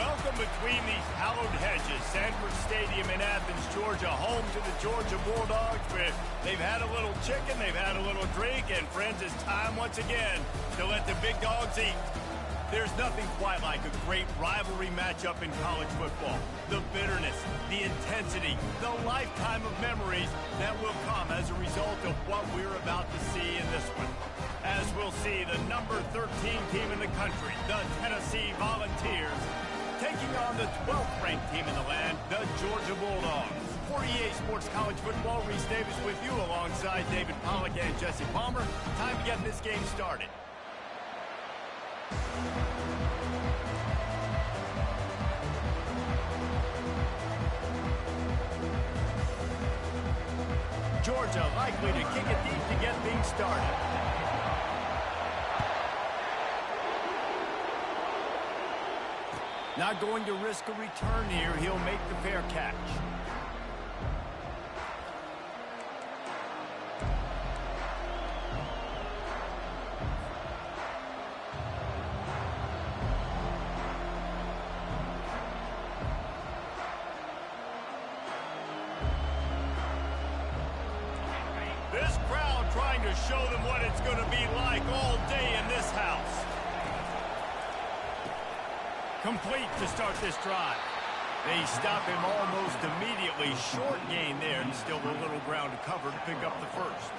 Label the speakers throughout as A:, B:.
A: Welcome between these hallowed hedges. Sanford Stadium in Athens, Georgia, home to the Georgia Bulldogs. But they've had a little chicken, they've had a little drink, and friends, it's time once again to let the big dogs eat. There's nothing quite like a great rivalry matchup in college football. The bitterness, the intensity, the lifetime of memories that will come as a result of what we're about to see in this one. As we'll see, the number 13 team in the country, the Tennessee Volunteers, taking on the 12th ranked team in the land, the Georgia Bulldogs. For EA Sports College Football, Reese Davis with you alongside David Pollack and Jesse Palmer. Time to get this game started. Georgia likely to kick it deep to get things started. Not going to risk a return here. He'll make the fair catch. This crowd trying to show them what it's going to be like all day in this house. Complete to start this drive. They stop him almost immediately. Short gain there, and still a little ground to cover to pick up the first.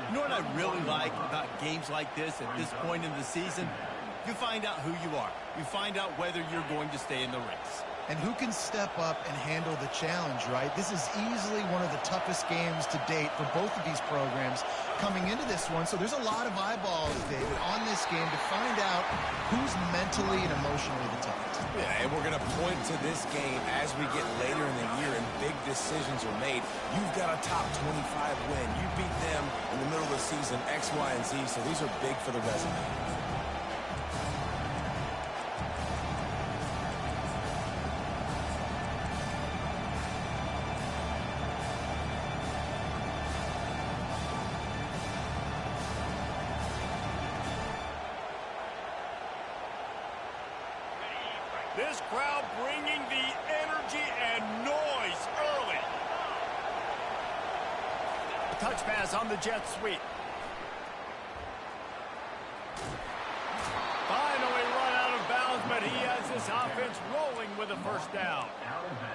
B: You know what I really like about games like this at this point in the season? You find out who you are. You find out whether you're going to stay in the race.
C: And who can step up and handle the challenge, right? This is easily one of the toughest games to date for both of these programs coming into this one. So there's a lot of eyeballs, David, on this game to find out who's mentally and emotionally the toughest.
D: Yeah, and we're going to point to this game as we get later in the year and big decisions are made. You've got a top 25 win. You beat them in the middle of the season, X, Y, and Z, so these are big for the resume.
A: This crowd bringing the energy and noise early. Touch pass on the jet sweep. Finally run out of bounds, but he has this offense rolling with a first down.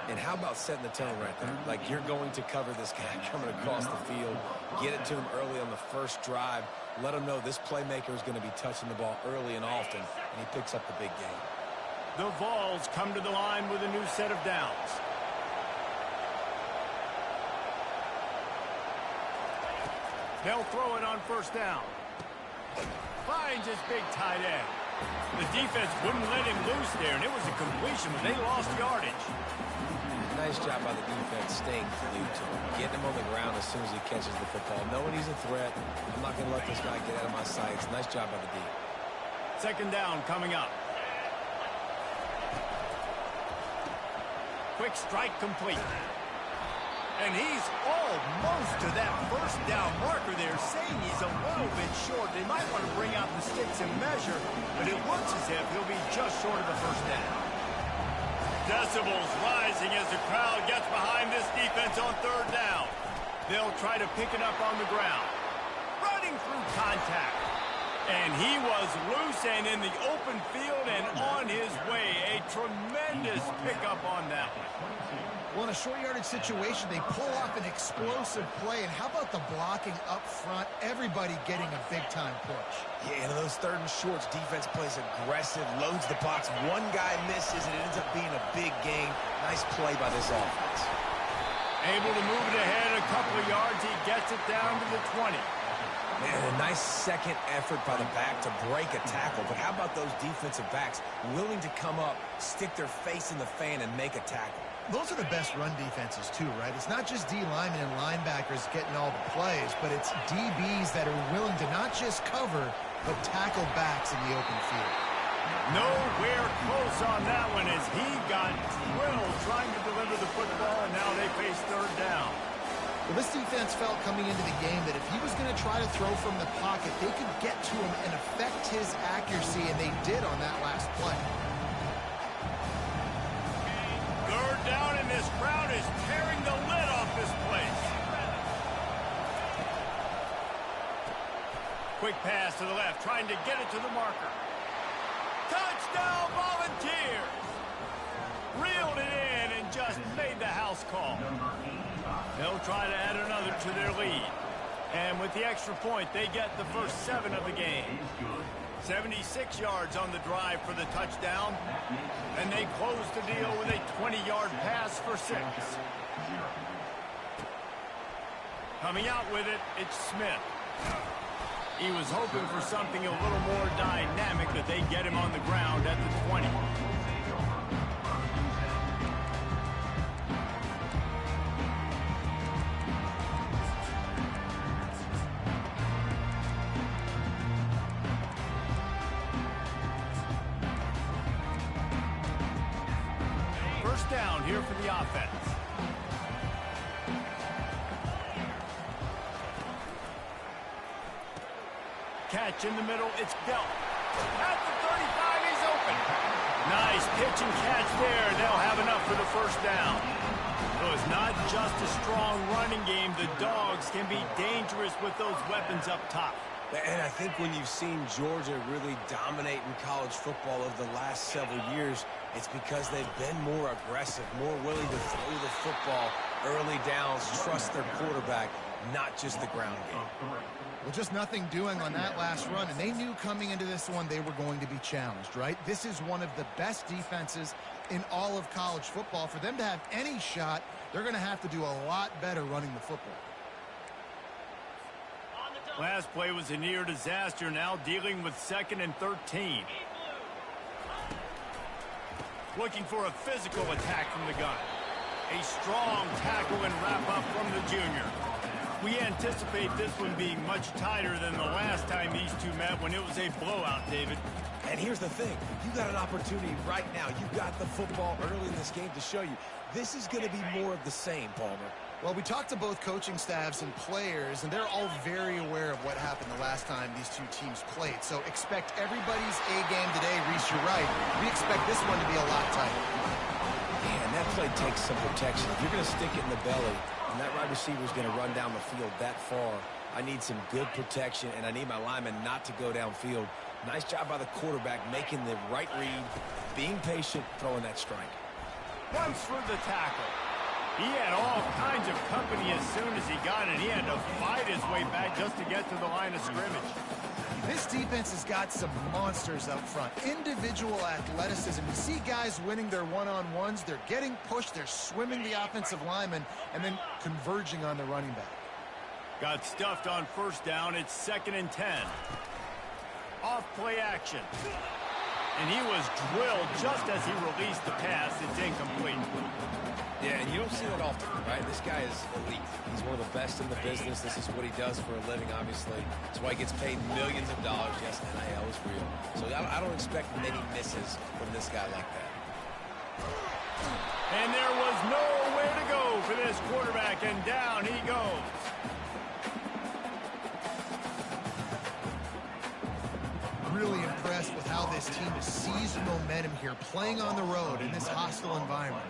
D: And how about setting the tone right there? Like you're going to cover this guy coming across the field. Get it to him early on the first drive. Let him know this playmaker is going to be touching the ball early and often, and he picks up the big game.
A: The Vols come to the line with a new set of downs. They'll throw it on first down. Finds his big tight end. The defense wouldn't let him loose there, and it was a completion, but they lost yardage.
D: Nice job by the defense staying glued to him, getting him on the ground as soon as he catches the football. Knowing he's a threat, I'm not going to let this guy get out of my sights. Nice job by the D.
A: Second down coming up. Quick strike complete. And he's almost to that first down marker there, saying he's a little bit short. They might want to bring out the sticks and measure, but it looks as if he'll be just short of the first down. Decibels rising as the crowd gets behind this defense on third down. They'll try to pick it up on the ground. Running through contact. And he was loose and in the open field and on his way. A tremendous pickup on that one.
C: Well, in a short yardage situation, they pull off an explosive play. And how about the blocking up front? Everybody getting a big-time push.
D: Yeah, and those third and shorts, defense plays aggressive, loads the box. One guy misses, and it ends up being a big gain. Nice play by this offense.
A: Able to move it ahead a couple of yards. He gets it down to the 20.
D: Man, a nice second effort by the back to break a tackle. But how about those defensive backs willing to come up, stick their face in the fan, and make a tackle?
C: Those are the best run defenses, too, right? It's not just D linemen and linebackers getting all the plays, but it's DBs that are willing to not just cover, but tackle backs in the open field.
A: Nowhere close on that one as he got drilled trying to deliver the football, and now they face third down.
C: Well, this defense felt coming into the game that if he was going to try to throw from the pocket, they could get to him and affect his accuracy, and they did on that last play.
A: Crowd is tearing the lid off this place. Quick pass to the left, trying to get it to the marker. Touchdown, Volunteers! Reeled it in and just made the house call. They'll try to add another to their lead. And with the extra point, they get the first 7 of the game. 76 yards on the drive for the touchdown. And they close the deal with a 20-yard pass for 6. Coming out with it, it's Smith. He was hoping for something a little more dynamic, that they get him on the ground at the 20. First down here for the offense. Catch in the middle, it's dealt. At the 35, he's open. Nice pitch and catch there. They'll have enough for the first down. So it's not just a strong running game. The Dogs can be dangerous with those weapons up top.
D: And I think when you've seen Georgia really dominate in college football over the last several years, it's because they've been more aggressive, more willing to throw the football early downs, trust their quarterback, not just the ground game.
C: Well, just nothing doing on that last run, and they knew coming into this one they were going to be challenged, right? This is one of the best defenses in all of college football. For them to have any shot, they're going to have to do a lot better running the football.
A: Last play was a near disaster, now dealing with 2nd and 13. Looking for a physical attack from the gun. A strong tackle and wrap up from the junior. We anticipate this one being much tighter than the last time these two met when it was a blowout, David.
D: And here's the thing. You got an opportunity right now. You got the football early in this game to show you. This is going to be more of the same, Palmer.
C: Well, we talked to both coaching staffs and players, and they're all very aware of what happened the last time these two teams played. So expect everybody's A-game today. Reese, you're right. We expect this one to be a lot tighter.
D: Man, that play takes some protection. If you're going to stick it in the belly, and that wide receiver is going to run down the field that far, I need some good protection, and I need my lineman not to go downfield. Nice job by the quarterback making the right read, being patient, throwing that strike.
A: Once for the tackle. He had all kinds of company as soon as he got it. He had to fight his way back just to get to the line of scrimmage.
C: This defense has got some monsters up front. Individual athleticism. You see guys winning their one-on-ones. They're getting pushed. They're swimming the offensive lineman and then converging on the running back.
A: Got stuffed on first down. It's 2nd and 10. Off play action. And he was drilled just as he released the pass. It's incomplete.
D: Yeah, and you don't see that often, right? This guy is elite. He's one of the best in the business. This is what he does for a living, obviously. That's why he gets paid millions of dollars. Yes, NIL is real. So I don't expect many misses from this guy like that.
A: And there was nowhere to go for this quarterback, and down he goes.
C: Really impressed with how this team has seized momentum here, playing on the road in this hostile environment.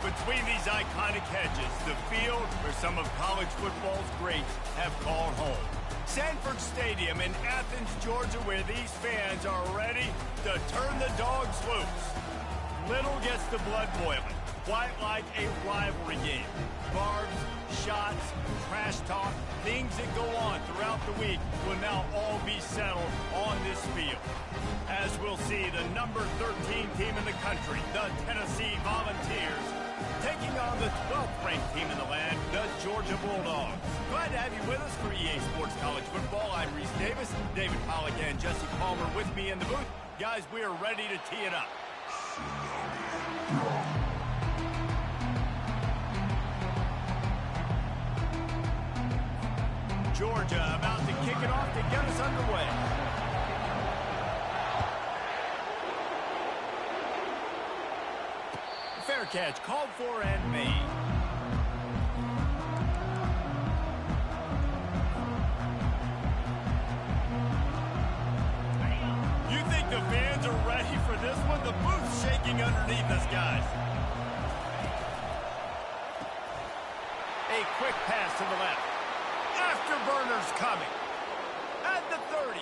A: Between these iconic hedges, the field where some of college football's greats have called home. Sanford Stadium in Athens, Georgia, where these fans are ready to turn the dogs loose. Little gets the blood boiling, quite like a rivalry game. Barbs, shots, trash talk, things that go on throughout the week will now all be settled on this field. As we'll see, the number 13 team in the country, the Tennessee Volunteers, taking on the 12th ranked team in the land, the Georgia Bulldogs. Glad to have you with us for EA Sports College Football. I'm Reese Davis, David Pollack and Jesse Palmer with me in the booth. Guys, we are ready to tee it up. Georgia about to kick it off to get us underway. Fair catch called for and made. You think the fans are ready for this one? The booth's shaking underneath us, guys. A quick pass to the left. Afterburners coming. At the 30.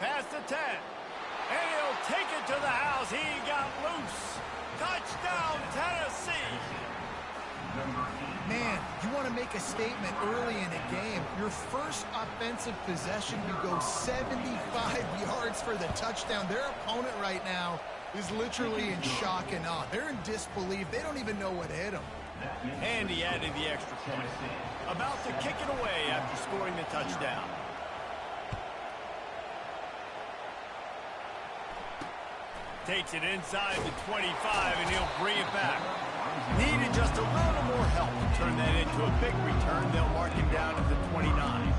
A: Past the 10. And he'll take it to the house. He got loose. Touchdown, Tennessee.
C: Man, you want to make a statement early in a game. Your first offensive possession, you go 75 yards for the touchdown. Their opponent right now is literally in shock and awe. They're in disbelief. They don't even know what hit them.
A: And he added the extra point. About to kick it away after scoring the touchdown. Takes it inside the 25, and he'll bring it back. Needed just a little more help to turn that into a big return. They'll mark him down at the 29.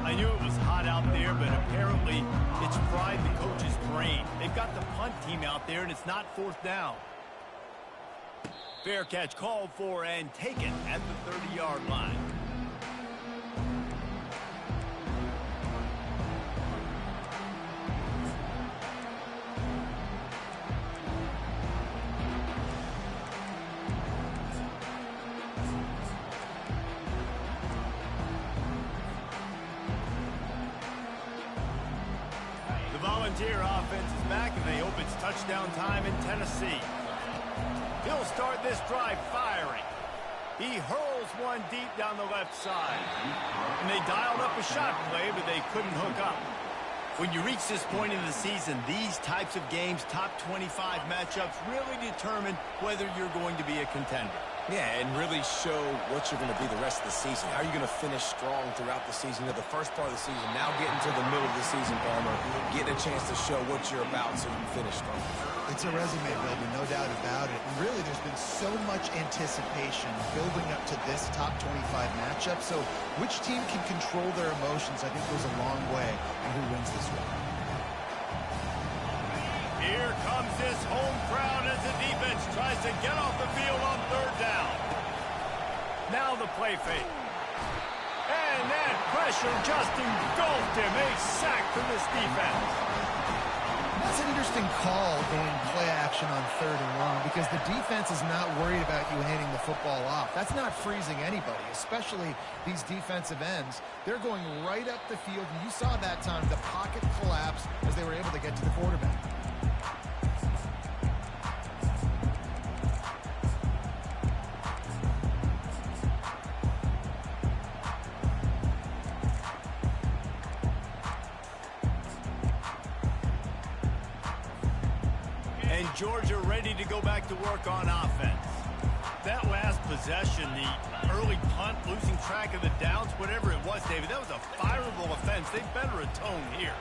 A: I knew it was hot out there, but apparently it's fried the coach's brain. They've got the punt team out there, and it's not fourth down. Fair catch called for and taken at the 30-yard line. Volunteer offense is back, and they hope it's touchdown time in Tennessee. He'll start this drive firing. He hurls one deep down the left side. And they dialed up a shot play, but they couldn't hook up. When you reach this point in the season, these types of games, top 25 matchups, really determine whether you're going to be a contender.
D: Yeah, and really show what you're going to be the rest of the season. How are you going to finish strong throughout the season? The first part of the season, now getting to the middle of the season, Palmer, getting a chance to show what you're about so you can finish strong.
C: It's a resume builder, no doubt about it. And really, there's been so much anticipation building up to this top 25 matchup. So which team can control their emotions, I think, goes a long way in who wins this one.
A: Here comes this home crowd as the defense tries to get off the field on third down. Now the play fake. And that pressure just engulfed him. A sack from this defense.
C: That's an interesting call going play action on third and long because the defense is not worried about you handing the football off. That's not freezing anybody, especially these defensive ends. They're going right up the field, and you saw that time the pocket collapse as they were able to get to the quarterback.
A: Georgia ready to go back to work on offense. That last possession, the early punt, losing track of the downs, whatever it was, David, that was a fireable offense. They better atone here.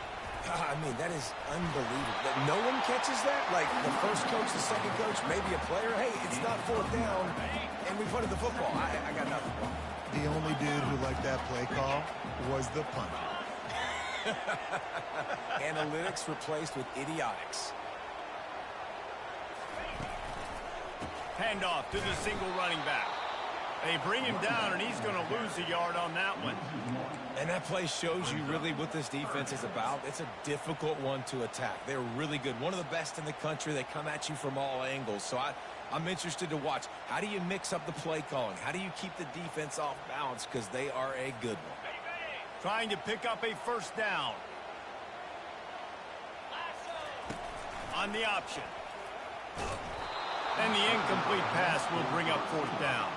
D: I mean, that is unbelievable. That no one catches that? Like the first coach, the second coach, maybe a player. Hey, it's not fourth down, and we punted the football. I got nothing.
C: The only dude who liked that play call was the punter.
D: Analytics replaced with idiotics.
A: Handoff to the single running back. They bring him down, and he's going to lose a yard on that one.
D: And that play shows you really what this defense is about. It's a difficult one to attack. They're really good. One of the best in the country. They come at you from all angles. So I'm interested to watch. How do you mix up the play calling? How do you keep the defense off balance? Because they are a good one.
A: Trying to pick up a first down. On the option. And the incomplete pass will bring up fourth down.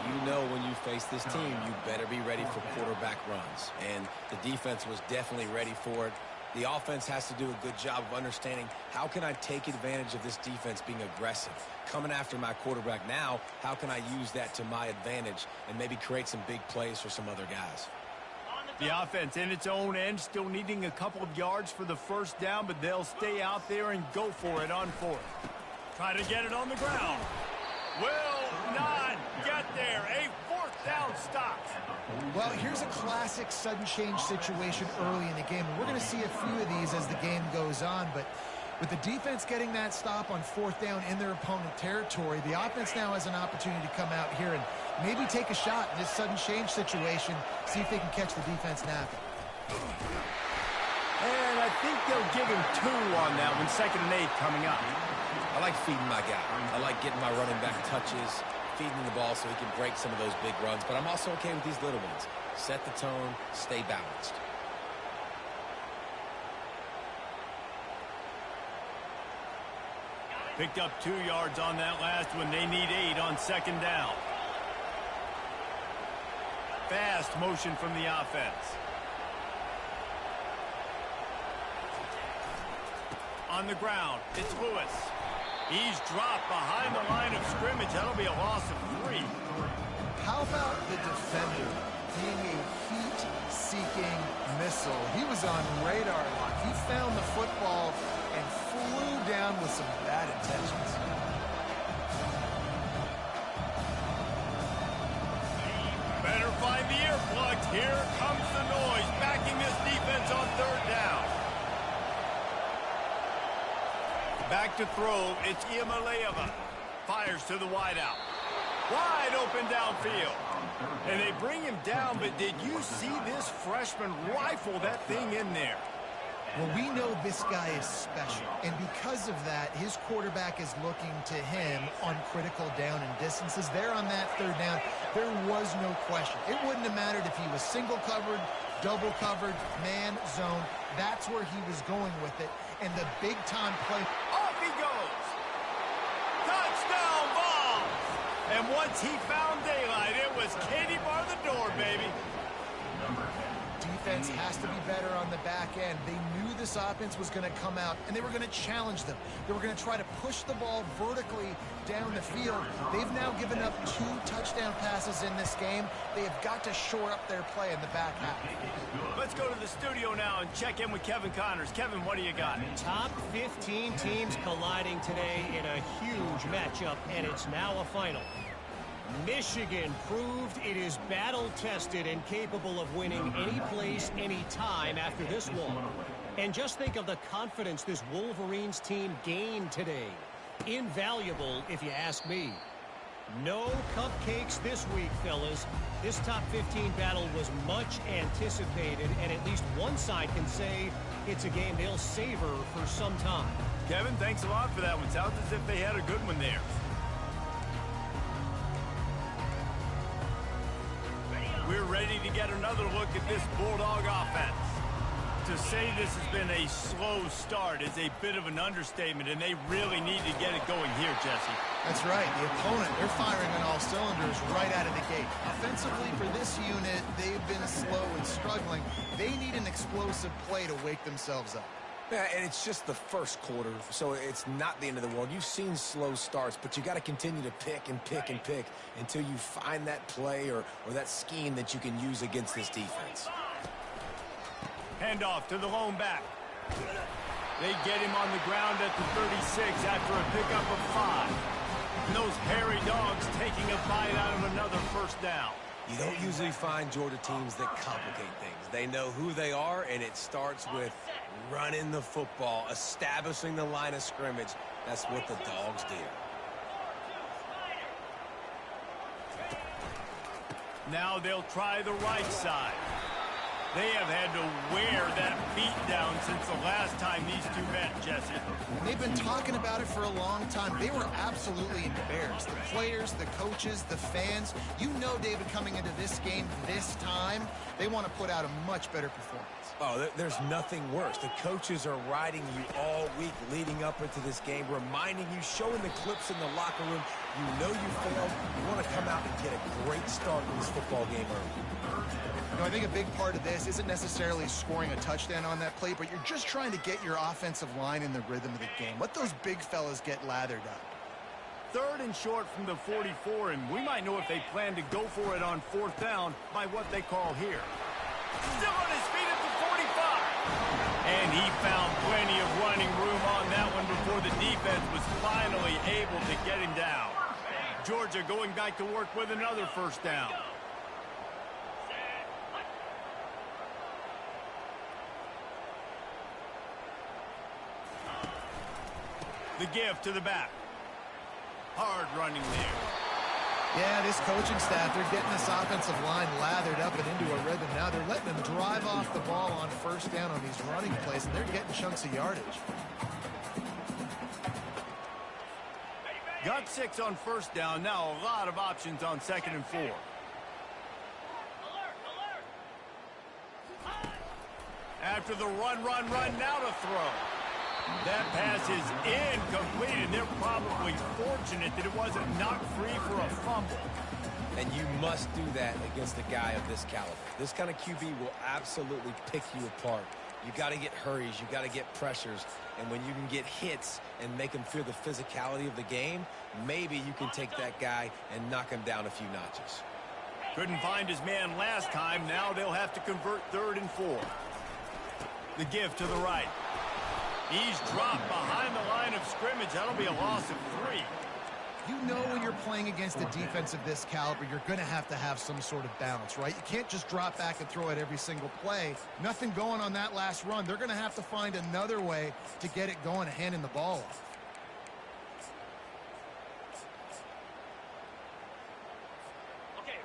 D: You know when you face this team, you better be ready for quarterback runs. And the defense was definitely ready for it. The offense has to do a good job of understanding how can I take advantage of this defense being aggressive. Coming after my quarterback now, how can I use that to my advantage and maybe create some big plays for some other guys?
A: The offense in its own end, still needing a couple of yards for the first down, but they'll stay out there and go for it on fourth. Try to get it on the ground. Will not get there. A fourth down stop.
C: Well, here's a classic sudden change situation early in the game. We're going to see a few of these as the game goes on, but with the defense getting that stop on fourth down in their opponent territory, the offense now has an opportunity to come out here and maybe take a shot in this sudden change situation, see if they can catch the defense napping.
A: And I think they'll give him 2 on that one, 2nd and 8 coming up.
D: I like feeding my guy. I like getting my running back touches, feeding the ball so he can break some of those big runs. But I'm also okay with these little ones. Set the tone, stay balanced.
A: Picked up 2 yards on that last one. They need 8 on 2nd down. Fast motion from the offense. On the ground, it's Lewis. He's dropped behind the line of scrimmage. That'll be a loss of 3.
C: How about the defender being a heat-seeking missile? He was on radar lock. He found the football and flew down with some bad intentions.
A: Better find the earplugs. Here comes the noise, backing this defense on 3rd down. Back to throw, it's Iamaleava. Fires to the wideout. Wide open downfield. And they bring him down, but did you see this freshman rifle that thing in there?
C: Well, we know this guy is special, and because of that, his quarterback is looking to him on critical down and distances. There on that 3rd down, there was no question. It wouldn't have mattered if he was single covered, double covered, man, zone. That's where he was going with it, and the big-time play.
A: Off he goes. Touchdown ball. And once he found daylight, it was Katie bar the door, baby.
C: Defense has to be better on the back end. They knew this offense was going to come out, and they were going to challenge them. They were going to try to push the ball vertically down the field. They've now given up 2 touchdown passes in this game. They have got to shore up their play in the back half.
A: Let's go to the studio now and check in with Kevin Connors. Kevin, what do you got?
E: Top 15 teams colliding today in a huge matchup, and it's now a final. Michigan proved it is battle-tested and capable of winning any place, any time after this one. And just think of the confidence this Wolverines team gained today. Invaluable, if you ask me. No cupcakes this week, fellas. This top 15 battle was much anticipated, and at least one side can say it's a game they'll savor for some time.
A: Kevin, thanks a lot for that one. Sounds as if they had a good one there. We're ready to get another look at this Bulldog offense. To say this has been a slow start is a bit of an understatement, and they really need to get it going here, Jesse.
C: That's right. The opponent, they're firing on all cylinders right out of the gate. Offensively, for this unit, they've been slow and struggling. They need an explosive play to wake themselves up.
D: Yeah, and it's just the first quarter, so it's not the end of the world. You've seen slow starts, but you got to continue to pick and pick and pick until you find that play or that scheme that you can use against this defense.
A: Handoff to the lone back. They get him on the ground at the 36 after a pickup of 5. And those hairy dogs taking a bite out of another first down.
D: You don't usually find Georgia teams that complicate things. They know who they are, and it starts with running the football, establishing the line of scrimmage. That's what the Dogs did.
A: Now they'll try the right side. They have had to wear that beat down since the last time these two met, Jesse.
C: They've been talking about it for a long time. They were absolutely embarrassed. The players, the coaches, the fans. You know, David, coming into this game this time, they want to put out a much better performance.
D: Oh, there's nothing worse. The coaches are riding you all week leading up into this game, reminding you, showing the clips in the locker room. You know you failed. You want to come out and get a great start in this football game early.
C: You know, I think a big part of this isn't necessarily scoring a touchdown on that play, but you're just trying to get your offensive line in the rhythm of the game. Let those big fellas get lathered up.
A: 3rd and short from the 44, and we might know if they plan to go for it on 4th down by what they call here. Still on his feet at the 45. And he found plenty of running room on that one before the defense was finally able to get him down. Georgia going back to work with another 1st down. The give to the back. Hard running there.
C: Yeah, this coaching staff, they're getting this offensive line lathered up and into a rhythm. Now they're letting them drive off the ball on 1st down on these running plays, and they're getting chunks of yardage.
A: Got 6 on 1st down. Now a lot of options on 2nd and 4. After the run, now to throw. That pass is incomplete, and they're probably fortunate that it wasn't knocked free for a fumble.
D: And you must do that against a guy of this caliber. This kind of QB will absolutely pick you apart. You got to get hurries, you got to get pressures, and when you can get hits and make him feel the physicality of the game, maybe you can take that guy and knock him down a few notches.
A: Couldn't find his man last time. Now they'll have to convert 3rd and 4. The give to the right. He's dropped behind the line of scrimmage. That'll be a loss of 3.
C: You know when you're playing against a defense of this caliber, you're going to have some sort of balance, right? You can't just drop back and throw it every single play. Nothing going on that last run. They're going to have to find another way to get it going and handing the ball off.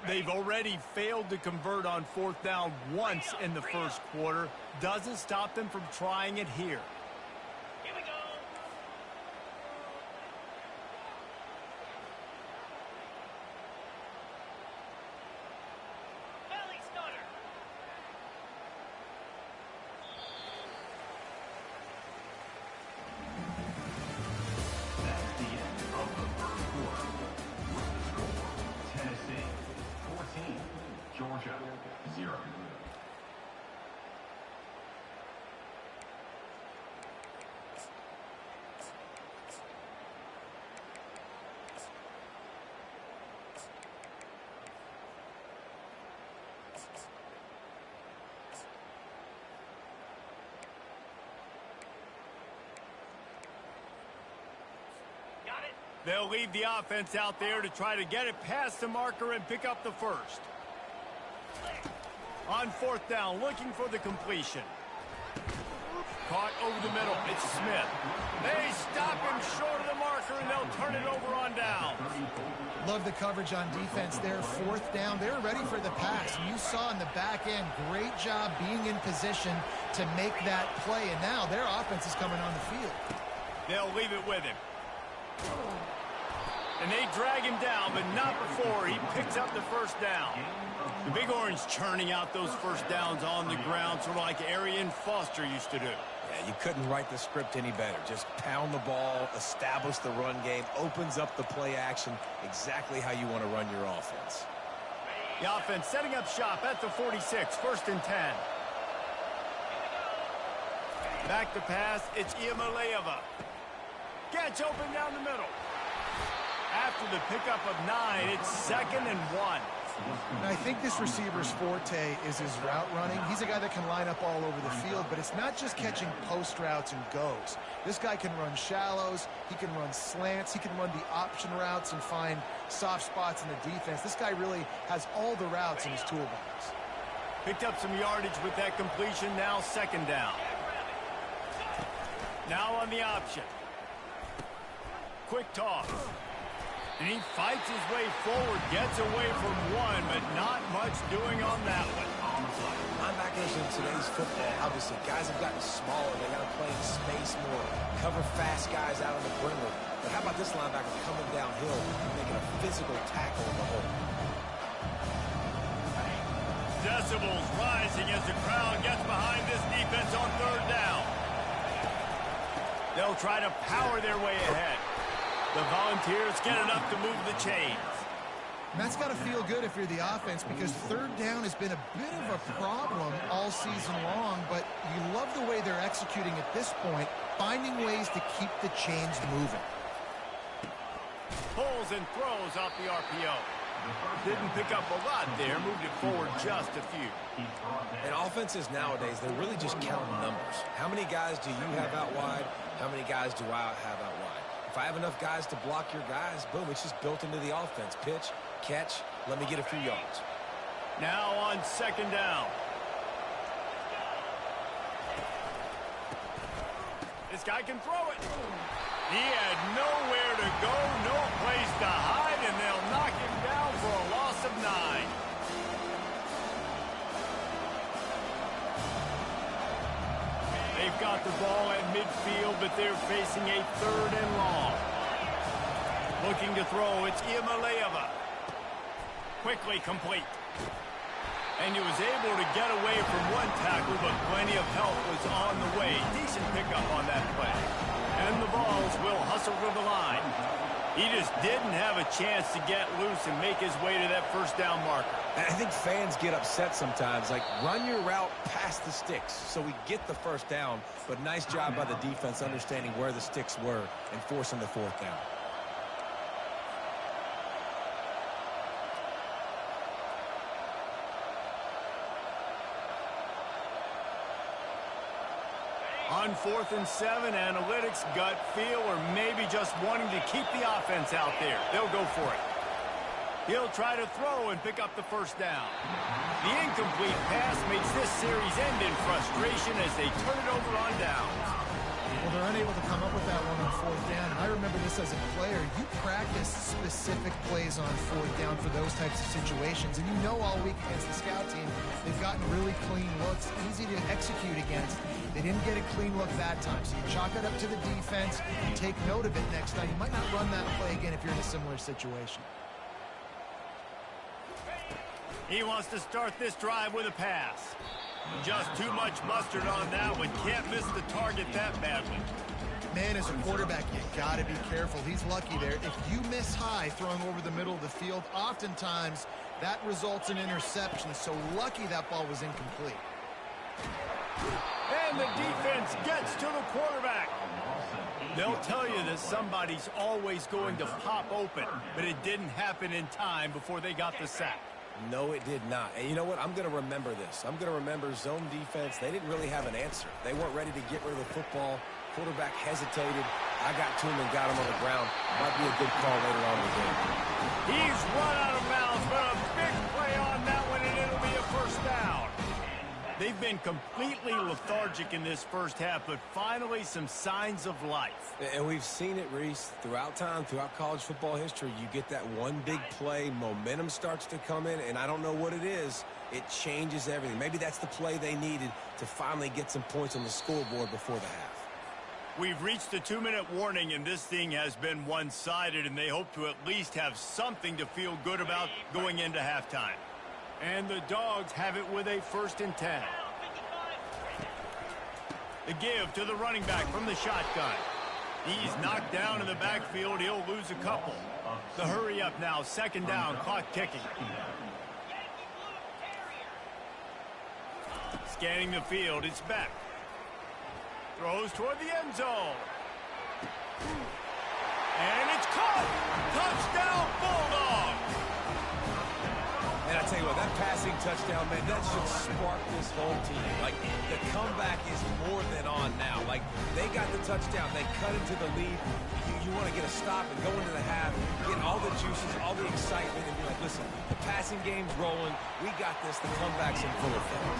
A: They've already failed to convert on 4th down once in the 1st quarter. Doesn't stop them from trying it here.
F: Georgia, 0.
A: They'll leave the offense out there to try to get it past the marker and pick up the 1st. On 4th down, looking for the completion. Caught over the middle. It's Smith. They stop him short of the marker, and they'll turn it over on down.
C: Love the coverage on defense there. 4th down. They were ready for the pass. You saw in the back end, great job being in position to make that play. And now their offense is coming on the field.
A: They'll leave it with him. And they drag him down, but not before he picks up the 1st down. The Big Orange churning out those 1st downs on the ground, sort of like Arian Foster used to do.
D: Yeah, you couldn't write the script any better. Just pound the ball, establish the run game, opens up the play action, exactly how you want to run your offense.
A: The offense setting up shop at the 46, 1st and 10. Back to pass, it's Iamaleava. Catch open down the middle. After the pickup of 9, it's 2nd and 1.
C: And I think this receiver's forte is his route running. He's a guy that can line up all over the field, but it's not just catching post routes and goes. This guy can run shallows, he can run slants, he can run the option routes and find soft spots in the defense. This guy really has all the routes in his toolbox.
A: Picked up some yardage with that completion, now 2nd down. Now on the option. Quick toss. And he fights his way forward, gets away from one, but not much doing on that one.
D: Linebackers in today's football, obviously, guys have gotten smaller. They got to play in space more, cover fast guys out on the perimeter. But how about this linebacker coming downhill and making a physical tackle in the hole?
A: Decibels rising as the crowd gets behind this defense on third down. They'll try to power their way ahead. The Volunteers get enough to move the chains.
C: And that's got to feel good if you're the offense, because third down has been a bit of a problem all season long, but you love the way they're executing at this point, finding ways to keep the chains moving.
A: Pulls and throws off the RPO. Didn't pick up a lot there, moved it forward just a few.
D: And offenses nowadays, they're really just counting numbers. How many guys do you have out wide? How many guys do I have out wide? If I have enough guys to block your guys, boom, it's just built into the offense. Pitch, catch, let me get a few yards.
A: Now on second down. This guy can throw it. He had nowhere to go, no place to hide, and they'll knock him down for a loss of 9. They've got the ball at midfield, but they're facing a third and long. Looking to throw, it's Iamaleava. Quickly complete. And he was able to get away from one tackle, but plenty of help was on the way. Decent pickup on that play. And the Vols will hustle to the line. He just didn't have a chance to get loose and make his way to that first down marker.
D: I think fans get upset sometimes. Like, run your route past the sticks so we get the first down. But nice job by the defense understanding where the sticks were and forcing the fourth down.
A: On 4th and 7, analytics, gut feel, or maybe just wanting to keep the offense out there. They'll go for it. He'll try to throw and pick up the first down. The incomplete pass makes this series end in frustration as they turn it over on downs.
C: Well, they're unable to come up with that one on 4th down. I remember this as a player. You practice specific plays on 4th down for those types of situations, and you know all week against the scout team, they've gotten really clean looks, easy to execute against. They didn't get a clean look that time, so you chalk it up to the defense and take note of it next time. You might not run that play again if you're in a similar situation.
A: He wants to start this drive with a pass. Just too much mustard on that one. Can't miss the target that badly.
C: Man, as a quarterback, you got to be careful. He's lucky there. If you miss high throwing over the middle of the field, oftentimes that results in interception. So lucky that ball was incomplete.
A: And the defense gets to the quarterback. They'll tell you that somebody's always going to pop open, but it didn't happen in time before they got the sack.
D: No, it did not. And you know what? I'm going to remember this. I'm going to remember zone defense. They didn't really have an answer. They weren't ready to get rid of the football. Quarterback hesitated. I got to him and got him on the ground. Might be a good call later on in the game.
A: He's run out of bounds, but a big play on that one, and it'll be a first down. They've been completely lethargic in this first half, but finally some signs of life.
D: And we've seen it, Reese, throughout time, throughout college football history. You get that one big play, momentum starts to come in, and I don't know what it is. It changes everything. Maybe that's the play they needed to finally get some points on the scoreboard before the half.
A: We've reached the 2-minute warning, and this thing has been one-sided, and they hope to at least have something to feel good about going into halftime. And the Dogs have it with a 1st and 10. The give to the running back from the shotgun. He's knocked down in the backfield. He'll lose a couple. The hurry up now, 2nd down, clock ticking. Scanning the field, it's Beck. Throws toward the end zone. And it's caught. Touchdown, Bulldogs.
D: And I tell you what, that passing touchdown, man, that should spark this whole team. Like, the comeback is more than on now. Like, they got the touchdown. They cut into the lead. You want to get a stop and go into the half, get all the juices, all the excitement, and be like, listen, the passing game's rolling. We got this. The comeback's in full effect.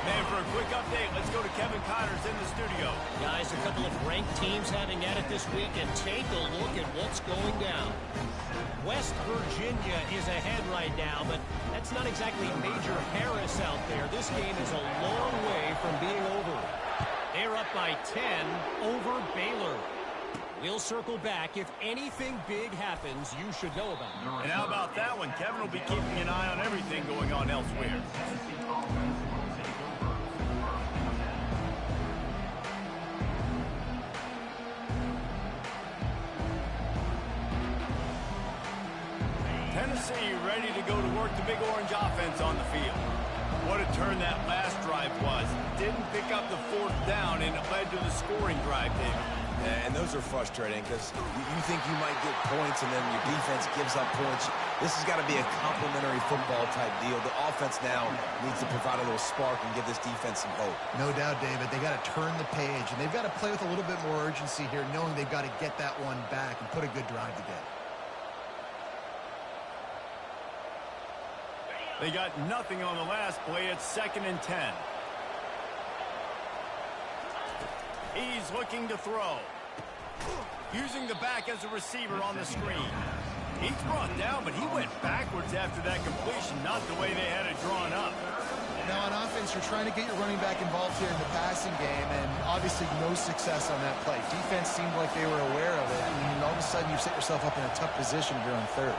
A: And for a quick update, let's go to Kevin Connors in the studio.
E: Guys, a couple of ranked teams having at it this week, and take a look at what's going down. West Virginia is ahead right now, but that's not exactly Major Harris out there. This game is a long way from being over. They're up by 10 over Baylor. We'll circle back. If anything big happens, you should know about it.
A: And how about that one? Kevin will be keeping an eye on everything going on elsewhere. Tennessee ready to go to work the Big Orange offense on the field. What a turn that last drive was. Didn't pick up the fourth down, and it led to the scoring drive, David.
D: Yeah, and those are frustrating because you think you might get points and then your defense gives up points. This has got to be a complementary football type deal. The offense now needs to provide a little spark and give this defense some hope.
C: No doubt, David. They got to turn the page, and they've got to play with a little bit more urgency here, knowing they've got to get that one back and put a good drive together.
A: They got nothing on the last play. It's 2nd and 10. He's looking to throw. Using the back as a receiver on the screen. He's brought down, but he went backwards after that completion, not the way they had it drawn up.
C: Now on offense, you're trying to get your running back involved here in the passing game, and obviously no success on that play. Defense seemed like they were aware of it, and all of a sudden you set yourself up in a tough position here on third.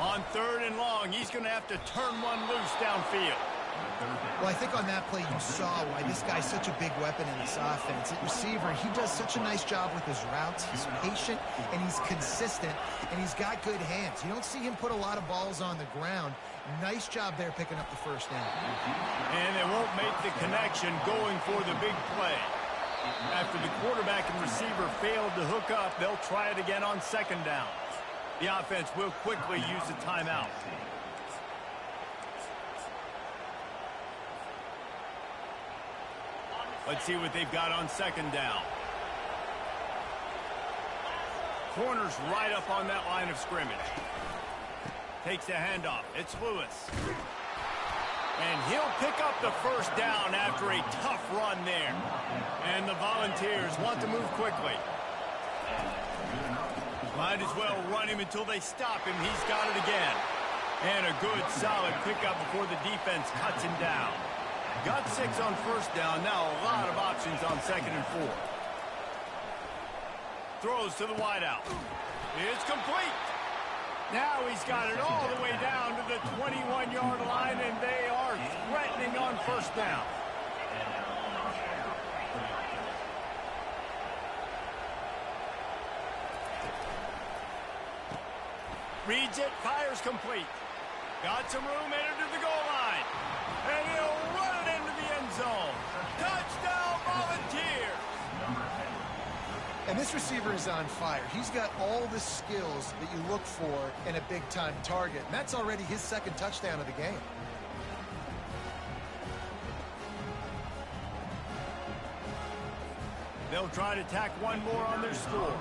A: On 3rd and long, he's going to have to turn one loose downfield.
C: Well, I think on that play you saw why this guy's such a big weapon in this offense. At receiver, he does such a nice job with his routes. He's patient, and he's consistent, and he's got good hands. You don't see him put a lot of balls on the ground. Nice job there picking up the first down.
A: And they won't make the connection going for the big play. After the quarterback and receiver failed to hook up, they'll try it again on 2nd down. The offense will quickly use the timeout. Let's see what they've got on 2nd down. Corner's right up on that line of scrimmage. Takes the handoff. It's Lewis. And he'll pick up the first down after a tough run there. And the Volunteers want to move quickly. Might as well run him until they stop him. He's got it again. And a good, solid pickup before the defense cuts him down. Got 6 on 1st down. Now a lot of options on 2nd and 4. Throws to the wideout. It's complete. Now he's got it all the way down to the 21-yard line, and they are threatening on 1st down. Reads it, fires complete. Got some room, entered to the goal line. And he'll run it into the end zone. Touchdown, Volunteers!
C: And this receiver is on fire. He's got all the skills that you look for in a big-time target. And that's already his 2nd touchdown of the game.
A: They'll try to tack one more on their score.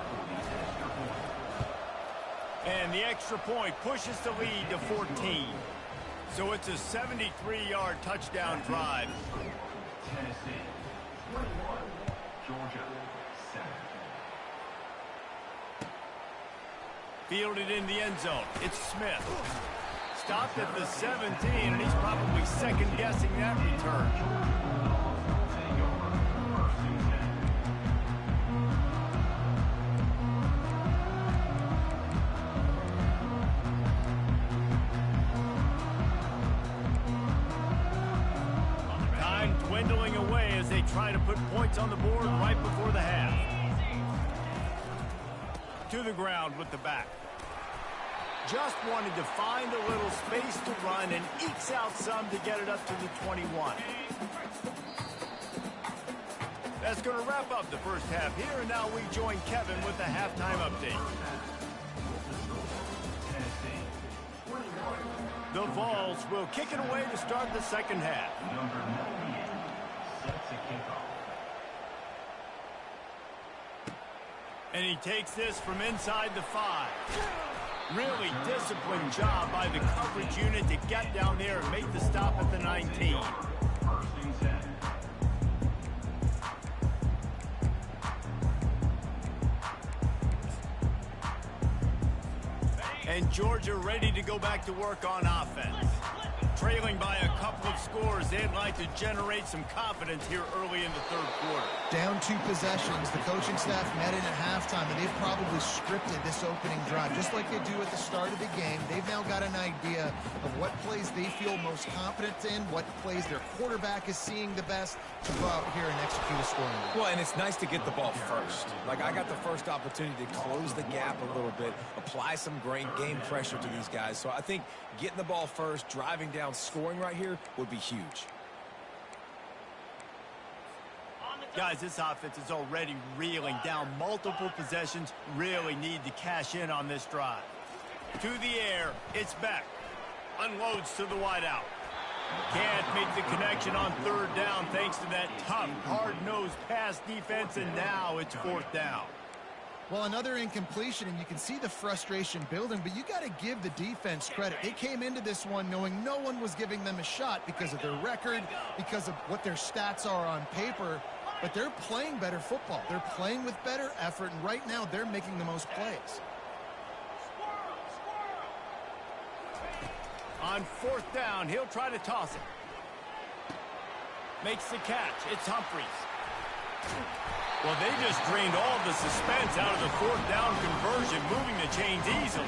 A: And the extra point pushes the lead to 14. So it's a 73-yard touchdown drive.
F: Tennessee, 21. Georgia, 7.
A: Fielded in the end zone. It's Smith. Stopped at the 17, and he's probably second-guessing that return. Dwindling away as they try to put points on the board right before the half. To the ground with the back. Just wanted to find a little space to run and ekes out some to get it up to the 21. That's going to wrap up the first half here, and now we join Kevin with the halftime update. The Vols will kick it away to start the second half. And he takes this from inside the 5. Really disciplined job by the coverage unit to get down there and make the stop at the 19.
F: First and 10.
A: And Georgia ready to go back to work on offense. Trailing by a couple of scores, they'd like to generate some confidence here early in the third quarter.
C: Down 2 possessions. The coaching staff met in at halftime, and they've probably scripted this opening drive. Just like they do at the start of the game, they've now got an idea of what plays they feel most confident in, what plays their quarterback is seeing the best to go out here and execute a scoring drive.
D: Well, and it's nice to get the ball first. Like, I got the first opportunity to close the gap a little bit, apply some great game pressure to these guys. So I think getting the ball first, driving down, scoring right here would be huge.
A: Guys, this offense is already reeling down multiple possessions. Really need to cash in on this drive. To the air, it's Beck. Unloads to the wideout. Can't make the connection on third down thanks to that tough, hard-nosed pass defense, and now it's fourth down.
C: Well, another incompletion, and you can see the frustration building, but you got to give the defense credit. They came into this one knowing no one was giving them a shot because of their record, because of what their stats are on paper, but they're playing better football. They're playing with better effort, and right now they're making the most plays.
A: On fourth down, he'll try to toss it. Makes the catch. It's Humphries. Well, they just drained all the suspense out of the fourth down conversion, moving the chains easily.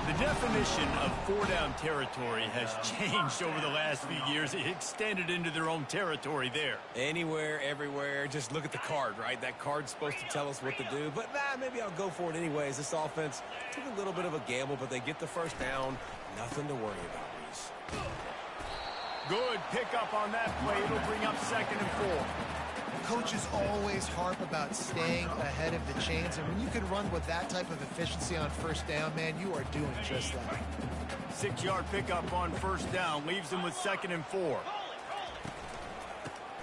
A: The definition of four-down territory has changed over the last few years. It extended into their own territory there.
D: Anywhere, everywhere, just look at the card, right? That card's supposed to tell us what to do, but maybe I'll go for it anyways. This offense took a little bit of a gamble, but they get the first down. Nothing to worry about, Reese.
A: Good pickup on that play. It'll bring up 2nd and 4.
C: Coaches always harp about staying ahead of the chains, and when you can run with that type of efficiency on first down, man, you are doing just that.
A: 6-yard pickup on first down leaves them with 2nd and 4.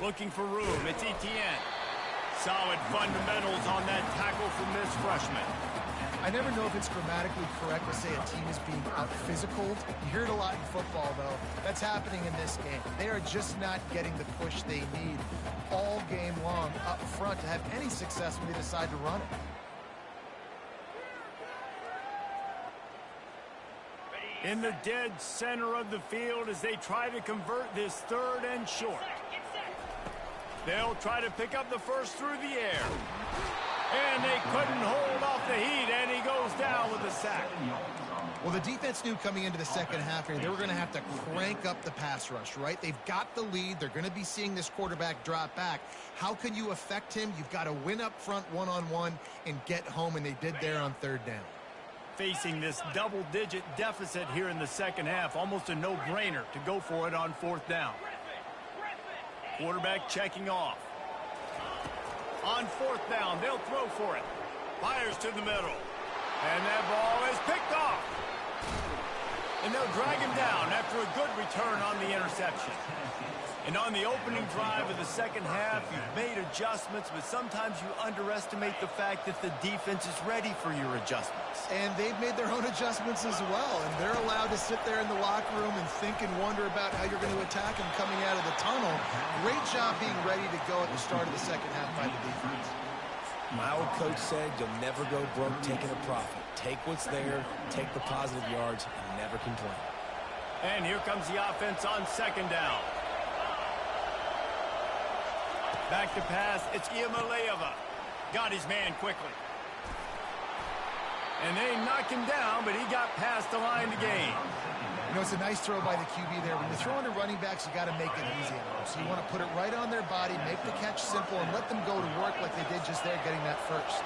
A: Looking for room. It's Etienne. Solid fundamentals on that tackle from this freshman.
C: I never know if it's grammatically correct to say a team is being out-physicaled. You hear it a lot in football, though. That's happening in this game. They are just not getting the push they need all game long up front to have any success when they decide to run it.
A: In the dead center of the field as they try to convert this 3rd and short. They'll try to pick up the first through the air. And they couldn't hold off the heat, and he goes down with a sack.
C: Well, the defense knew coming into the second half here they were going to have to crank up the pass rush, right? They've got the lead. They're going to be seeing this quarterback drop back. How can you affect him? You've got to win up front one-on-one and get home, and they did there on 3rd down.
A: Facing this double-digit deficit here in the second half, almost a no-brainer to go for it on 4th down. Quarterback checking off. On 4th down, they'll throw for it. Fires to the middle. And that ball is picked off. And they'll drag him down after a good return on the interception. And on the opening drive of the second half, you've made adjustments, but sometimes you underestimate the fact that the defense is ready for your adjustments.
C: And they've made their own adjustments as well, and they're allowed to sit there in the locker room and think and wonder about how you're going to attack them coming out of the tunnel. Great job being ready to go at the start of the second half by the defense.
D: My old coach said you'll never go broke taking a profit. Take what's there, take the positive yards, and never complain.
A: And here comes the offense on 2nd down. Back to pass, it's Iamaleava. Got his man quickly. And they knock him down, but he got past the line to gain.
C: You know, it's a nice throw by the QB there. When you're throwing to running backs, you got to make it easy on them. So you want to put it right on their body, make the catch simple, and let them go to work like they did just there getting that first.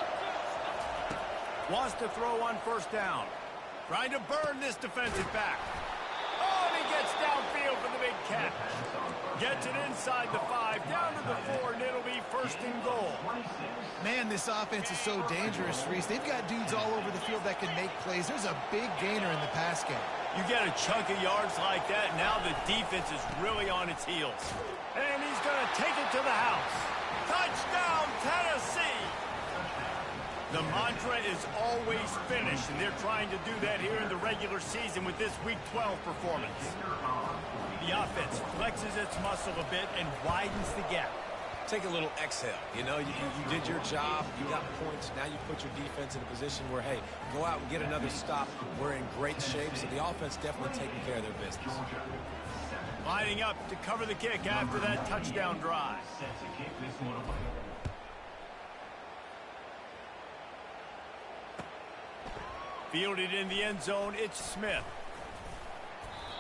A: Wants to throw on 1st down. Trying to burn this defensive back. Oh, and he gets downfield for the big catch. Gets it inside the 5, down to the 4, and it'll be 1st and goal.
C: Man, this offense is so dangerous, Reese. They've got dudes all over the field that can make plays. There's a big gainer in the pass game.
A: You get a chunk of yards like that, now the defense is really on its heels. And he's going to take it to the house. Touchdown, Tennessee! The mantra is always finish, and they're trying to do that here in the regular season with this Week 12 performance. The offense flexes its muscle a bit and widens the gap.
D: Take a little exhale. You know, you did your job. You got points. Now you put your defense in a position where, hey, go out and get another stop. We're in great shape, so the offense definitely taking care of their business.
A: Lining up to cover the kick after that touchdown drive.
F: Set to kick this one away.
A: Fielded in the end zone, it's Smith.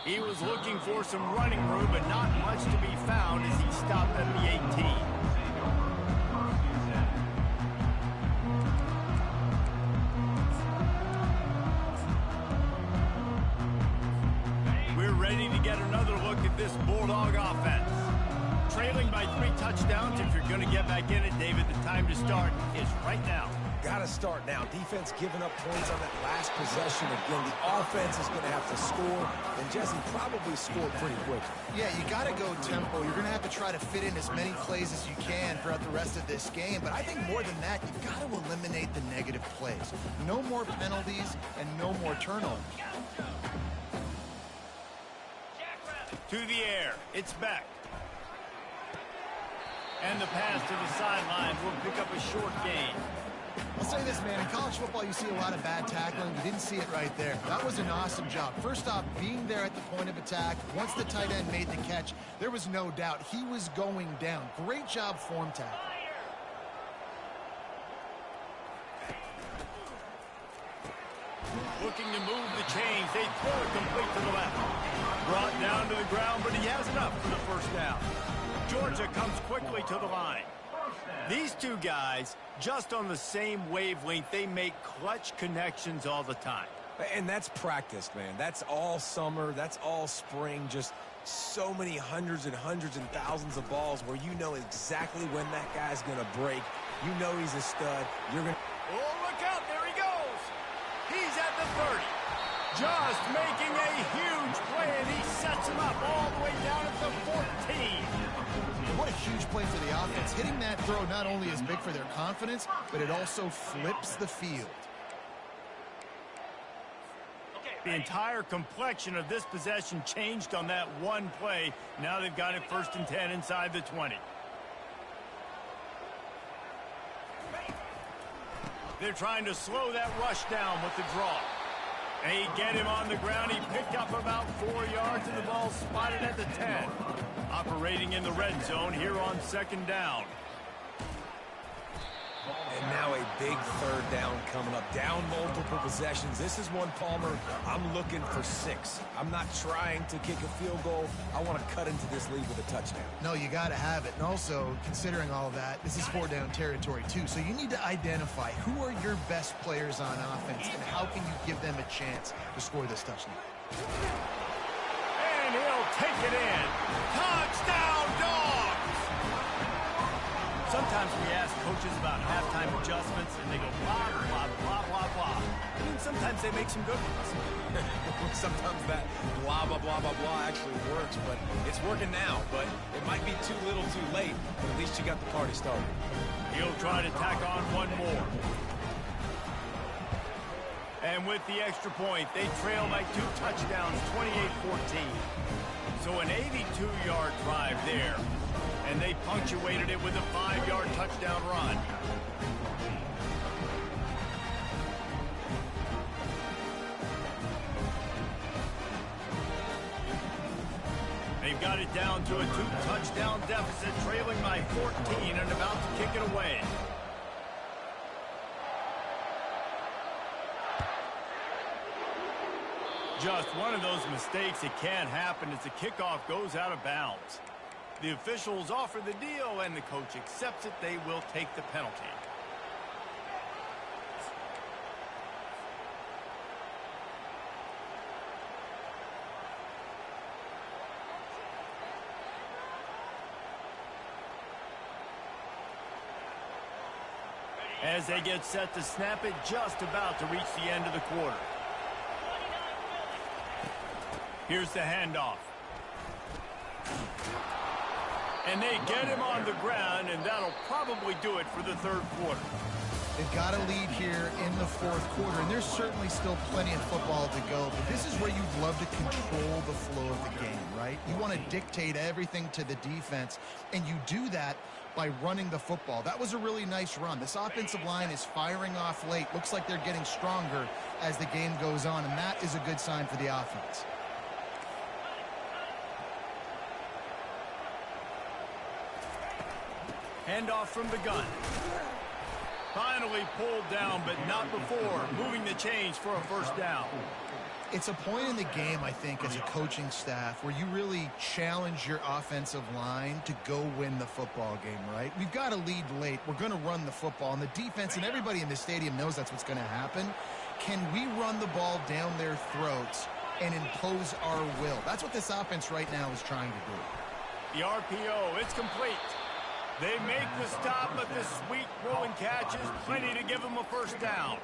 A: He was looking for some running room, but not much to be found as he stopped at the 18. We're ready to get another look at this Bulldog offense. Trailing by 3 touchdowns, if you're going to get back in it, David, the time to start is right now.
D: Got to start now. Defense giving up points on that last possession. Again, the offense is going to have to score, and Jesse probably scored pretty quick.
C: Yeah, you got to go tempo. You're going to have to try to fit in as many plays as you can throughout the rest of this game. But I think more than that, you've got to eliminate the negative plays. No more penalties and no more turnovers.
A: To the air, it's Beck. And the pass to the sideline will pick up a short gain.
C: I'll say this, man. In college football, you see a lot of bad tackling. You didn't see it right there. That was an awesome job. First off, being there at the point of attack. Once the tight end made the catch, there was no doubt he was going down. Great job form tackle.
A: Looking to move the chains. They throw it complete to the left. Brought down to the ground, but he has enough for the first down. Georgia comes quickly to the line. These two guys, just on the same wavelength, they make clutch connections all the time.
D: And that's practice, man. That's all summer. That's all spring. Just so many hundreds and thousands of balls where you know exactly when that guy's going to break. You know he's a stud. You're going to...
A: Oh, look out. There he goes. He's at the 30. Just making a huge play, and he sets him up all the way down at the 14.
C: What a huge play for the offense. Hitting that throw not only is big for their confidence, but it also flips the field.
A: The entire complexion of this possession changed on that one play. Now they've got it 1st and 10 inside the 20. They're trying to slow that rush down with the draw. They get him on the ground. He picked up about 4 yards, and the ball spotted at the 10. Operating in the red zone here on 2nd down.
D: And now a big 3rd down coming up. Down multiple possessions. This is one, Palmer, I'm looking for 6. I'm not trying to kick a field goal. I want to cut into this lead with a touchdown.
C: No, you got to have it. And also, considering all of that, this is 4-down territory, too. So you need to identify who are your best players on offense and how can you give them a chance to score this touchdown.
A: And he'll take it in. Touchdown, Dogs! Sometimes we ask coaches about halftime adjustments, and they go blah, blah, blah, blah, blah. I mean, sometimes they make some good ones.
D: Sometimes that blah, blah, blah, blah, blah actually works, but it's working now. But it might be too little too late, but at least you got the party started.
A: He'll try to tack on one more. And with the extra point, they trail by 2 touchdowns, 28-14. So an 82-yard drive there. And they punctuated it with a 5-yard touchdown run. They've got it down to a 2-touchdown deficit, trailing by 14 and about to kick it away. Just one of those mistakes that can't happen as the kickoff goes out of bounds. The officials offer the deal, and the coach accepts it. They will take the penalty. As they get set to snap it, just about to reach the end of the quarter. Here's the handoff. And they get him on the ground, and that'll probably do it for the 3rd quarter.
C: They've got a lead here in the fourth quarter, and there's certainly still plenty of football to go, but this is where you'd love to control the flow of the game, right? You want to dictate everything to the defense, and you do that by running the football. That was a really nice run. This offensive line is firing off late. Looks like they're getting stronger as the game goes on, and that is a good sign for the offense.
A: Handoff from the gun. Finally pulled down, but not before moving the chains for a first down.
C: It's a point in the game, I think, as a coaching staff where you really challenge your offensive line to go win the football game, right? We've got a lead late. We're going to run the football, and the defense and everybody in the stadium knows that's what's going to happen. Can we run the ball down their throats and impose our will? That's what this offense right now is trying to do.
A: The RPO, it's complete. They make the stop, but the sweet rolling catch is plenty to give them a first down.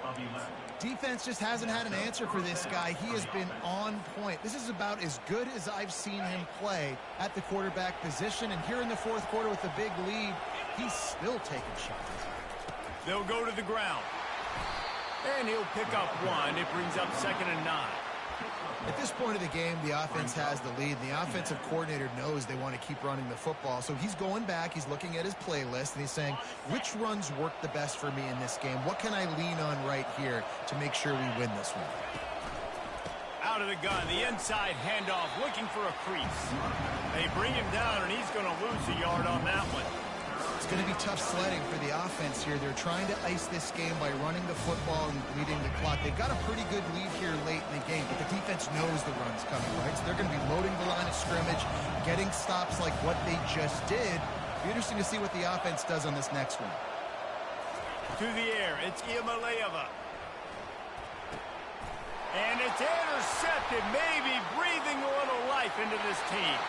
C: Defense just hasn't had an answer for this guy. He has been on point. This is about as good as I've seen him play at the quarterback position. And here in the fourth quarter with a big lead, he's still taking shots.
A: They'll go to the ground. And he'll pick up one. It brings up 2nd and 9.
C: At this point of the game, the offense has the lead. The offensive coordinator knows they want to keep running the football. So he's going back, he's looking at his playlist, and he's saying, which runs work the best for me in this game? What can I lean on right here to make sure we win this one?
A: Out of the gun, the inside handoff, looking for a crease. They bring him down, and he's going to lose a yard on that one.
C: It's going to be tough sledding for the offense here. They're trying to ice this game by running the football and leading the clock. They've got a pretty good lead here late in the game, but the defense knows the run's coming, right? So they're going to be loading the line of scrimmage, getting stops like what they just did. It'll be interesting to see what the offense does on this next one.
A: To the air, it's Iamaleava. And it's intercepted, maybe breathing a little life into this team.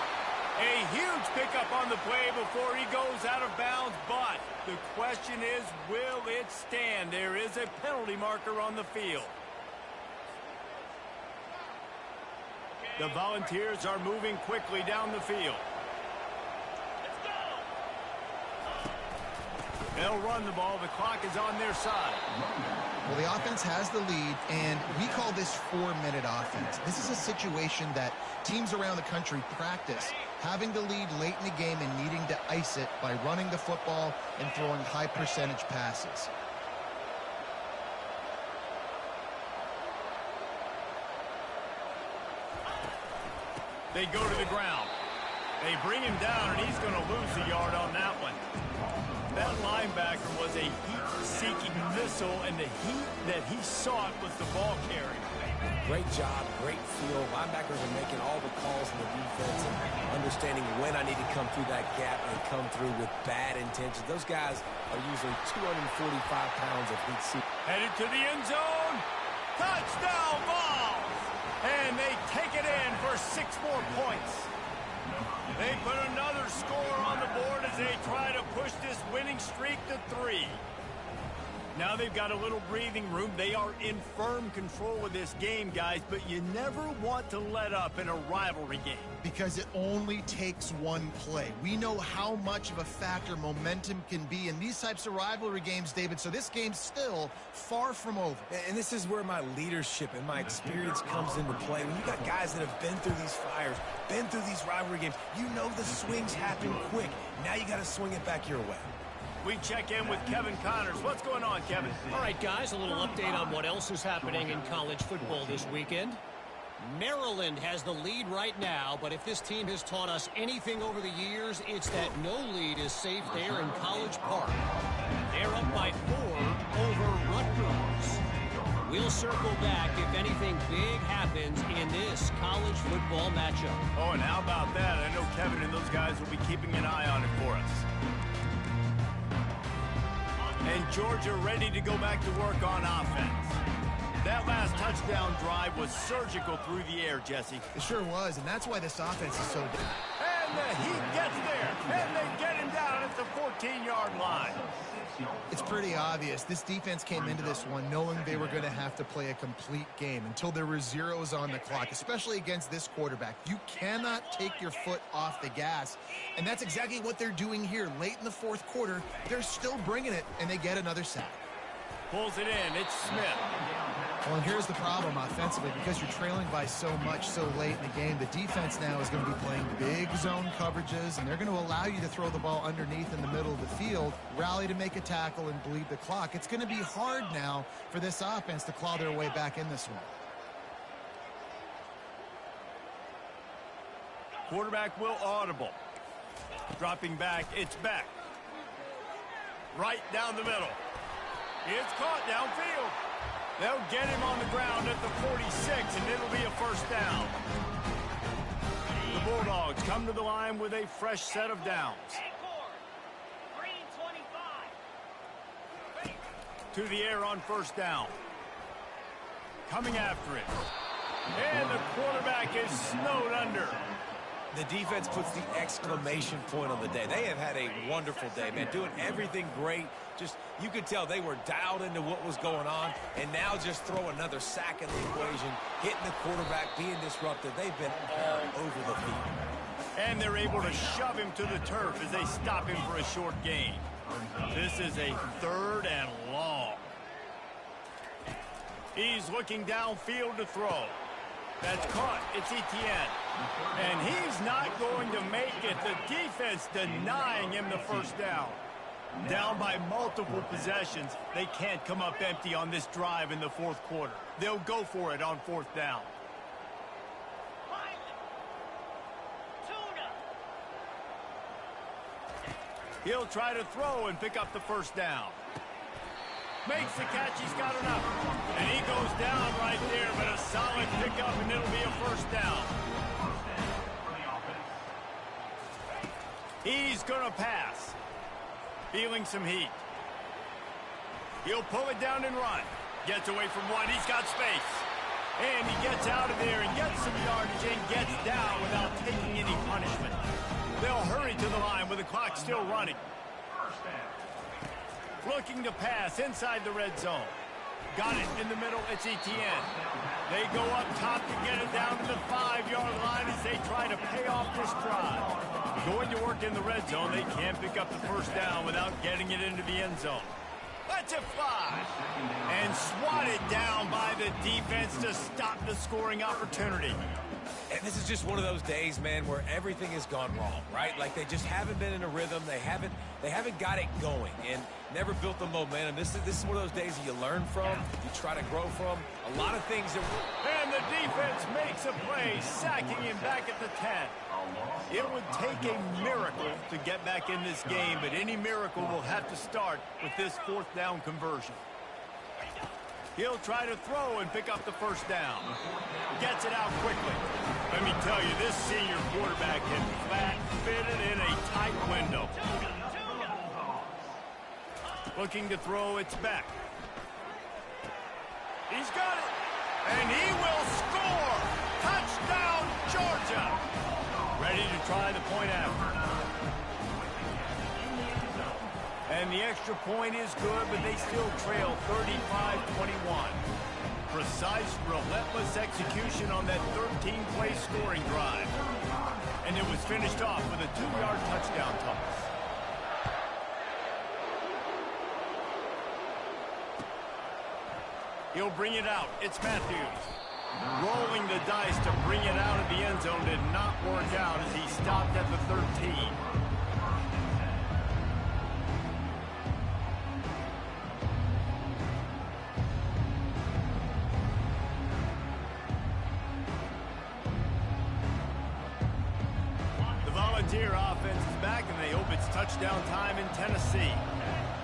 A: A huge pickup on the play before he goes out of bounds, but the question is, will it stand? There is a penalty marker on the field. The Volunteers are moving quickly down the field. They'll run the ball. The clock is on their side.
C: Well, the offense has the lead, and we call this 4-minute offense. This is a situation that teams around the country practice, having the lead late in the game and needing to ice it by running the football and throwing high-percentage passes.
A: They go to the ground. They bring him down, and he's going to lose a yard on that one. That linebacker was a heat-seeking missile, and the heat that he sought was the ball carrier.
D: Great job, great feel. Linebackers are making all the calls in the defense and understanding when I need to come through that gap and come through with bad intentions. Those guys are usually 245 pounds of heat seeking.
A: Headed to the end zone. Touchdown ball! And they take it in for 6 more points. They put another score on the board as they try to push this winning streak to 3. Now they've got a little breathing room. They are in firm control of this game, guys, but you never want to let up in a rivalry game.
C: Because it only takes one play. We know how much of a factor momentum can be in these types of rivalry games, David, so this game's still far from over.
D: And this is where my leadership and my experience comes into play. When you got guys that have been through these fires, been through these rivalry games, you know the swings happen quick. Now you got to swing it back your way.
A: We check in with Kevin Connors. What's going on, Kevin?
E: All right, guys, a little update on what else is happening in college football this weekend. Maryland has the lead right now, but if this team has taught us anything over the years, it's that no lead is safe there in College Park. They're up by 4 over Rutgers. We'll circle back if anything big happens in this college football matchup.
A: Oh, and how about that? I know Kevin and those guys will be keeping an eye on it for us. And Georgia ready to go back to work on offense. That last touchdown drive was surgical through the air, Jesse.
C: It sure was, and that's why this offense is so good.
A: And the heat gets there, and they get him down at the 14-yard line.
C: It's pretty obvious. This defense came into this one knowing they were going to have to play a complete game until there were zeros on the clock, especially against this quarterback. You cannot take your foot off the gas, and that's exactly what they're doing here. Late in the fourth quarter, they're still bringing it, and they get another sack.
A: Pulls it in. It's Smith.
C: Well, and here's the problem offensively. Because you're trailing by so much so late in the game, the defense now is going to be playing big zone coverages, and they're going to allow you to throw the ball underneath in the middle of the field, rally to make a tackle, and bleed the clock. It's going to be hard now for this offense to claw their way back in this one.
A: Quarterback will audible. Dropping back, it's back. Right down the middle. It's caught downfield. They'll get him on the ground at the 46, and it'll be a first down. The Bulldogs come to the line with a fresh set of downs. To the air on first down. Coming after it. And the quarterback is snowed under.
D: The defense puts the exclamation point on the day. They have had a wonderful day, man, doing everything great. Just, you could tell they were dialed into what was going on, and now just throw another sack in the equation, hitting the quarterback, being disruptive. They've been all over the field.
A: And they're able to shove him to the turf as they stop him for a short gain. This is a 3rd and long. He's looking downfield to throw. That's caught. It's Etienne. And he's not going to make it. The defense denying him the first down. Down by multiple possessions. They can't come up empty on this drive in the 4th quarter. They'll go for it on 4th down. He'll try to throw and pick up the first down. Makes the catch. He's got enough. And he goes down right there, but a solid pickup, and it'll be a first down. He's going to pass. Feeling some heat. He'll pull it down and run. Gets away from one. He's got space. And he gets out of there and gets some yardage and gets down without taking any punishment. They'll hurry to the line with the clock still running. Looking to pass inside the red zone. Got it in the middle. It's Etienne. They go up top to get it down to the 5-yard line as they try to pay off this drive. Going to work in the red zone. They can't pick up the first down without getting it into the end zone. Lets it fly. And swatted down by the defense to stop the scoring opportunity.
D: And this is just one of those days, man, where everything has gone wrong, right? Like they just haven't been in a rhythm. They haven't got it going and never built the momentum. This is one of those days that you learn from, you try to grow from. A lot of things that...
A: And the defense makes a play, sacking him back at the 10. It would take a miracle to get back in this game, but any miracle will have to start with this 4th down conversion. He'll try to throw and pick up the first down. Gets it out quickly. Let me tell you, this senior quarterback can flat-fit it in a tight window. Looking to throw, it's back. He's got it. And he will score. Touchdown, Georgia. Ready to try the point after. And the extra point is good, but they still trail 35-21. Precise, relentless execution on that 13-play scoring drive. And it was finished off with a 2-yard touchdown toss. He'll bring it out. It's Matthews. Rolling the dice to bring it out of the end zone did not work out as he stopped at the 13. Volunteer offense is back, and they hope it's touchdown time in Tennessee.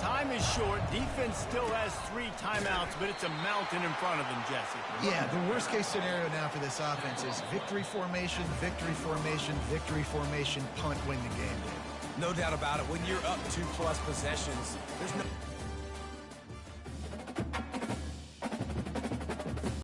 A: Time is short. Defense still has 3 timeouts, but it's a mountain in front of them, Jesse. Yeah, the worst-case scenario now for this offense is victory formation, victory formation, victory formation, punt, win the game.
D: No doubt about it. When you're up 2+ possessions, there's no...